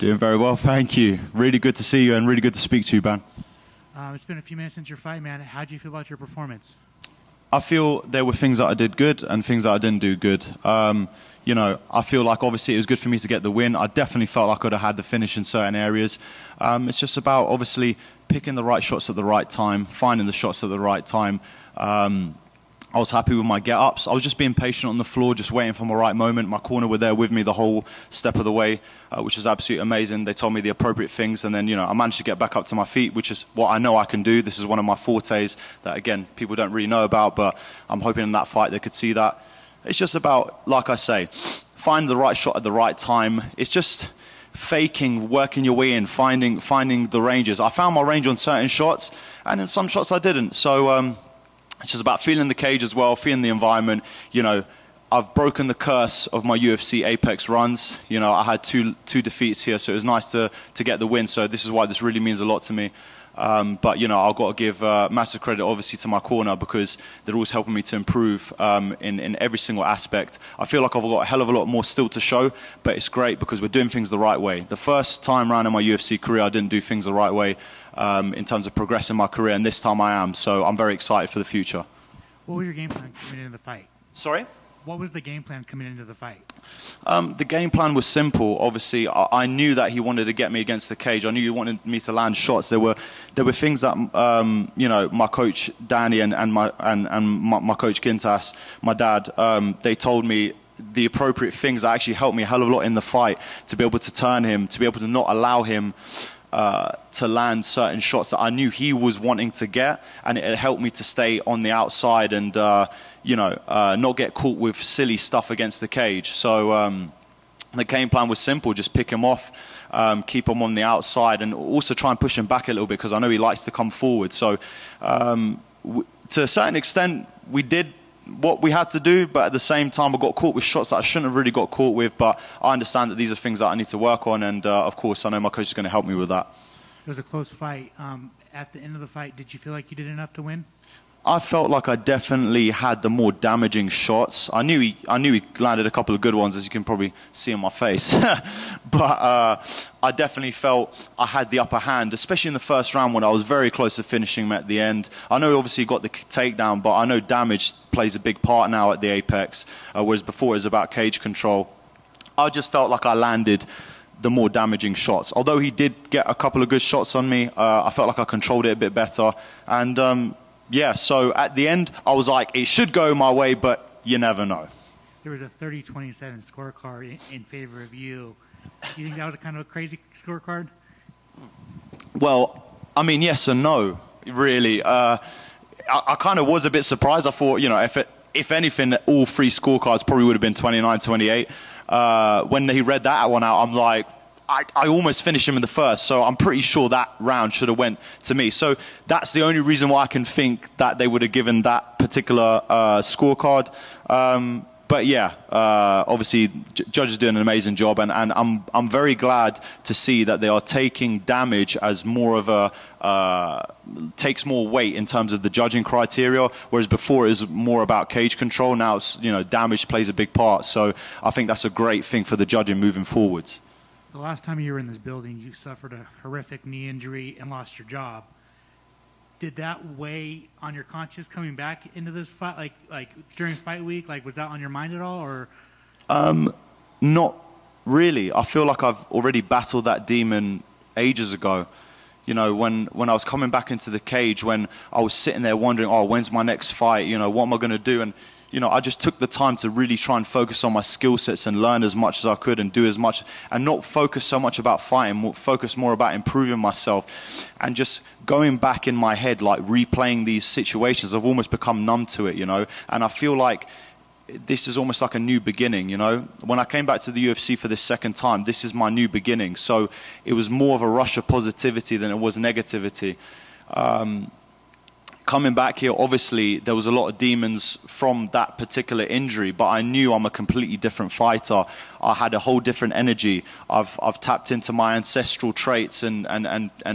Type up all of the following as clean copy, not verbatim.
Doing very well, thank you. Really good to see you and really good to speak to you, Ben. It's been a few minutes since your fight, man. How do you feel about your performance? I feel there were things that I did good and things that I didn't do good. You know, I feel like obviously it was good for me to get the win. I definitely felt like I could have had the finish in certain areas. It's just about obviously picking the right shots at the right time, finding the shots at the right time. I was happy with my get-ups. I was just being patient on the floor, just waiting for my right moment. My corner were there with me the whole step of the way, which was absolutely amazing. They told me the appropriate things, and then, you know, I managed to get back up to my feet, which is what I know I can do. This is one of my fortes that, again, people don't really know about, but I'm hoping in that fight they could see that. It's just about, like I say, finding the right shot at the right time. It's just faking, working your way in, finding the ranges. I found my range on certain shots, and in some shots I didn't. So, it's just about feeling the cage as well, feeling the environment. You know, I've broken the curse of my UFC Apex runs. You know, I had two defeats here, so it was nice to get the win. So this is why this really means a lot to me. But, you know, I've got to give massive credit, obviously, to my corner because they're always helping me to improve in every single aspect. I feel like I've got a hell of a lot more still to show, but it's great because we're doing things the right way. The first time around in my UFC career, I didn't do things the right way in terms of progressing my career, and this time I am. So I'm very excited for the future. What was your game plan coming into the fight? Sorry? What was the game plan coming into the fight? The game plan was simple. Obviously, I knew that he wanted to get me against the cage. I knew he wanted me to land shots. There were things that you know, my coach Danny and my coach Quintas, my dad, they told me the appropriate things that actually helped me a hell of a lot in the fight to be able to turn him, to be able to not allow him to land certain shots that I knew he was wanting to get, and it helped me to stay on the outside and you know, not get caught with silly stuff against the cage. So the game plan was simple: just pick him off, keep him on the outside, and also try and push him back a little bit because I know he likes to come forward. So to a certain extent, we did what we had to do, but at the same time I got caught with shots that I shouldn't have really got caught with, but I understand that these are things that I need to work on, and of course I know my coach is going to help me with that. It was a close fight. At the end of the fight, did you feel like you did enough to win? I felt like I definitely had the more damaging shots. I knew he landed a couple of good ones, as you can probably see on my face. But I definitely felt I had the upper hand, especially in the first round when I was very close to finishing him at the end. I know obviously he got the takedown, but I know damage plays a big part now at the Apex, whereas before it was about cage control. I just felt like I landed the more damaging shots. Although he did get a couple of good shots on me, I felt like I controlled it a bit better. And yeah, so at the end, I was like, it should go my way, but you never know. There was a 30-27 scorecard in favor of you. Do you think that was a kind of a crazy scorecard? Well, I mean, yes and no, really. I kind of was a bit surprised. I thought, you know, if anything, all three scorecards probably would have been 29-28. When he read that one out, I'm like, I almost finished him in the first, so I'm pretty sure that round should have went to me. So that's the only reason why I can think that they would have given that particular scorecard. But yeah, obviously, judges doing an amazing job, and I'm very glad to see that they are taking damage as more of a takes more weight in terms of the judging criteria, whereas before it was more about cage control. Now it's, you know, damage plays a big part. So I think that's a great thing for the judging moving forwards. The last time you were in this building, you suffered a horrific knee injury and lost your job. Did that weigh on your conscience coming back into this fight, like during fight week? Like, was that on your mind at all, or? Not really. I feel like I've already battled that demon ages ago. You know, when I was coming back into the cage, when I was sitting there wondering, oh, when's my next fight? You know, what am I going to do? And you know, I just took the time to really try and focus on my skill sets and learn as much as I could and do as much, and not focus so much about fighting, focus more about improving myself and just going back in my head, like replaying these situations. I've almost become numb to it, you know, and I feel like this is almost like a new beginning, you know. When I came back to the UFC for this second time, this is my new beginning. So it was more of a rush of positivity than it was negativity. Coming back here, obviously, there was a lot of demons from that particular injury, but I knew I'm a completely different fighter. I had a whole different energy. I've tapped into my ancestral traits and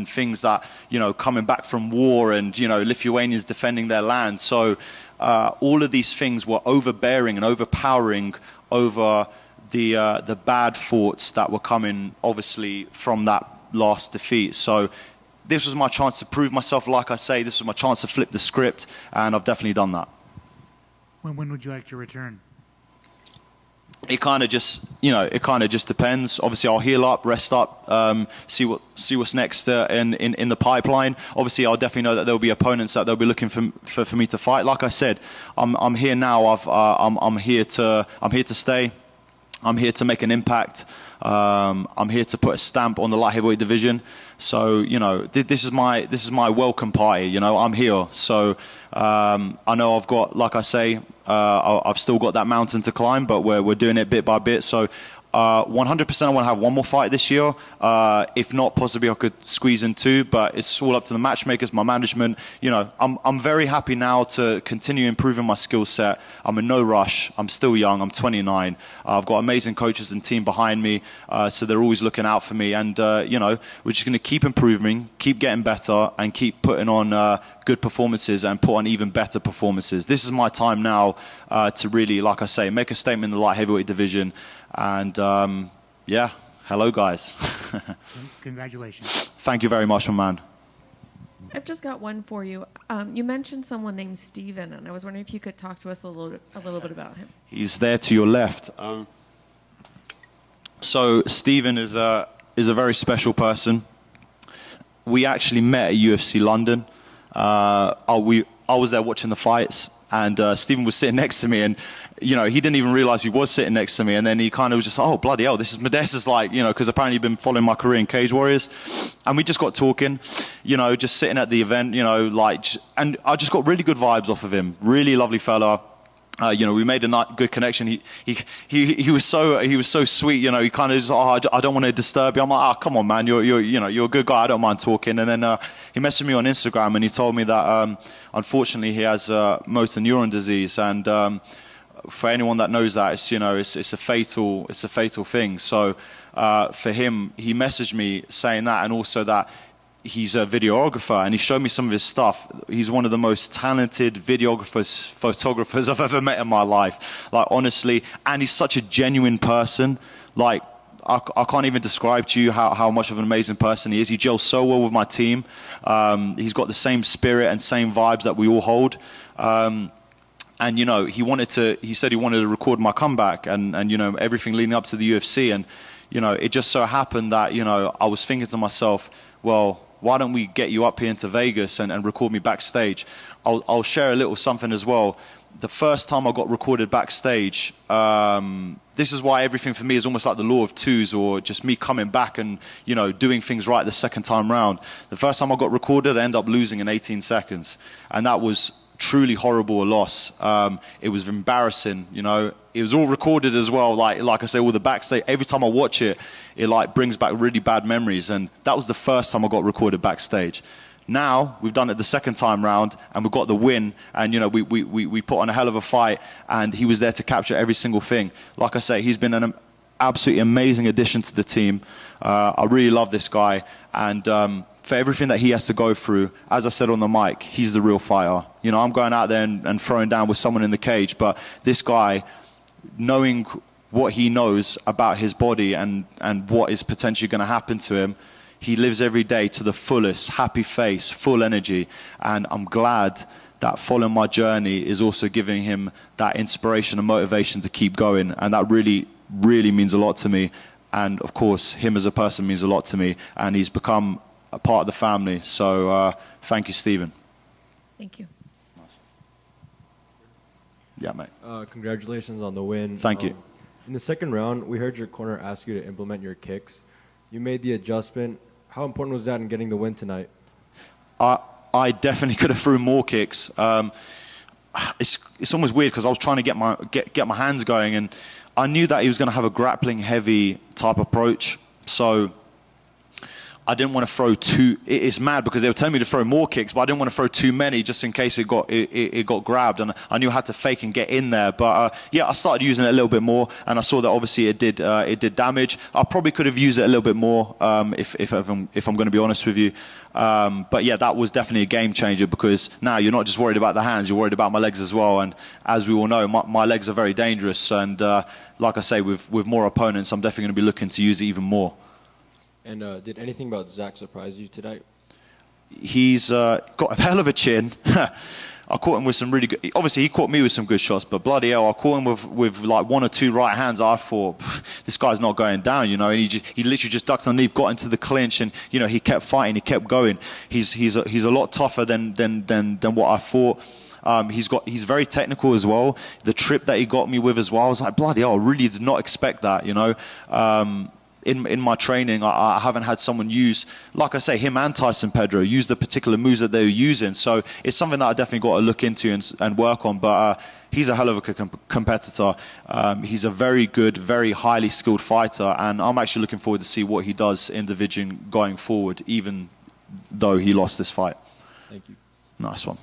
things that, you know, coming back from war and, you know, Lithuanians defending their land. So all of these things were overbearing and overpowering over the bad thoughts that were coming, obviously, from that last defeat. So this was my chance to prove myself. Like I say, this was my chance to flip the script, and I've definitely done that. When would you like to return? It kind of just, it kind of just depends. Obviously, I'll heal up, rest up, see what's next in the pipeline. Obviously, I'll definitely know that there'll be opponents that they'll be looking for me to fight. Like I said, I'm here now. I'm here to stay. I'm here to make an impact. I'm here to put a stamp on the light heavyweight division. So this is my welcome party. I'm here. So I know I've got, like I say, I've still got that mountain to climb, but we're doing it bit by bit. So 100% I want to have one more fight this year. If not, possibly I could squeeze in 2, but it's all up to the matchmakers, my management. I'm very happy now to continue improving my skill set. I'm in no rush. I'm still young. I'm 29. I've got amazing coaches and team behind me, so they're always looking out for me. And, we're just going to keep improving, keep getting better, and keep putting on good performances and put on even better performances. This is my time now to really, like I say, make a statement in the light heavyweight division. And yeah, hello guys. Congratulations. Thank you very much, my man. I've just got one for you. You mentioned someone named Steven, and I was wondering if you could talk to us a little bit about him. He's there to your left. So Steven is a very special person. We actually met at UFC London. I was there watching the fights, and Steven was sitting next to me, and he didn't even realize he was sitting next to me, and then he kind of was just, oh, bloody hell, this is Modestas, because apparently he'd been following my career in Cage Warriors, and we just got talking, just sitting at the event, and I just got really good vibes off of him. Really lovely fella. We made a good connection. He was so sweet. He kind of just, I don't want to disturb you. I'm like, come on, man, you're a good guy. I don't mind talking. And then he messaged me on Instagram, and he told me that unfortunately he has motor neuron disease, and for anyone that knows that, it's a fatal thing. So for him, he messaged me saying that, and also that he's a videographer, and he showed me some of his stuff. He's one of the most talented videographers, photographers I've ever met in my life. Honestly, and he's such a genuine person. I can't even describe to you how much of an amazing person he is. He gels so well with my team. He's got the same spirit and same vibes that we all hold. And he said he wanted to record my comeback and everything leading up to the UFC. And it just so happened that I was thinking to myself, well, why don't we get you up here into Vegas and record me backstage? I'll share a little something as well. The first time I got recorded backstage, this is why everything for me is almost like the law of twos, or just me coming back and doing things right the second time round. The first time I got recorded, I ended up losing in 18 seconds, and that was truly horrible a loss. It was embarrassing. It was all recorded as well. Like I say, all the backstage. Every time I watch it, it brings back really bad memories. And that was the first time I got recorded backstage. Now we've done it the second time round, and we've got the win. And we put on a hell of a fight, and he was there to capture every single thing. Like I say, he's been an absolutely amazing addition to the team. I really love this guy, and for everything that he has to go through, as I said on the mic, he's the real fighter. I'm going out there and throwing down with someone in the cage, but this guy, knowing what he knows about his body and what is potentially going to happen to him, he lives every day to the fullest, happy face, full energy. And I'm glad that following my journey is also giving him that inspiration and motivation to keep going. And that really, really means a lot to me. And of course, him as a person means a lot to me. And he's become a part of the family. So thank you, Steven. Thank you. Yeah, mate. Congratulations on the win. Thank you. In the second round, we heard your corner ask you to implement your kicks. You made the adjustment. How important was that in getting the win tonight? I definitely could have threw more kicks. It's almost weird because I was trying to get my hands going, and I knew that he was going to have a grappling heavy type approach. So I didn't want to throw it's mad because they were telling me to throw more kicks, but I didn't want to throw too many just in case it got grabbed, and I knew I had to fake and get in there. But yeah, I started using it a little bit more, and I saw that obviously it did damage. I probably could have used it a little bit more if I'm going to be honest with you. But yeah, that was definitely a game changer, because now you're not just worried about the hands, you're worried about my legs as well. And as we all know, my legs are very dangerous, and like I say, with more opponents, I'm definitely going to be looking to use it even more. And did anything about Zac surprise you today? He's got a hell of a chin. I caught him with some really good... Obviously, he caught me with some good shots, but bloody hell, I caught him with like 1 or 2 right hands. I thought, this guy's not going down, you know. And he literally just ducked underneath, got into the clinch, and you know, he kept fighting, he kept going. He's a lot tougher than what I thought. He's very technical as well. The trip that he got me with as well, I was like, bloody hell, I really did not expect that, you know. In my training, I haven't had someone use, like I say, him and Tyson Pedro use the particular moves that they were using. So it's something that I definitely got to look into and work on. But he's a hell of a competitor. He's a very good, very highly skilled fighter, and I'm actually looking forward to see what he does in division going forward, even though he lost this fight. Thank you. Nice one.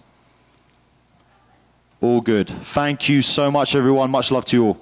All good. Thank you so much, everyone. Much love to you all.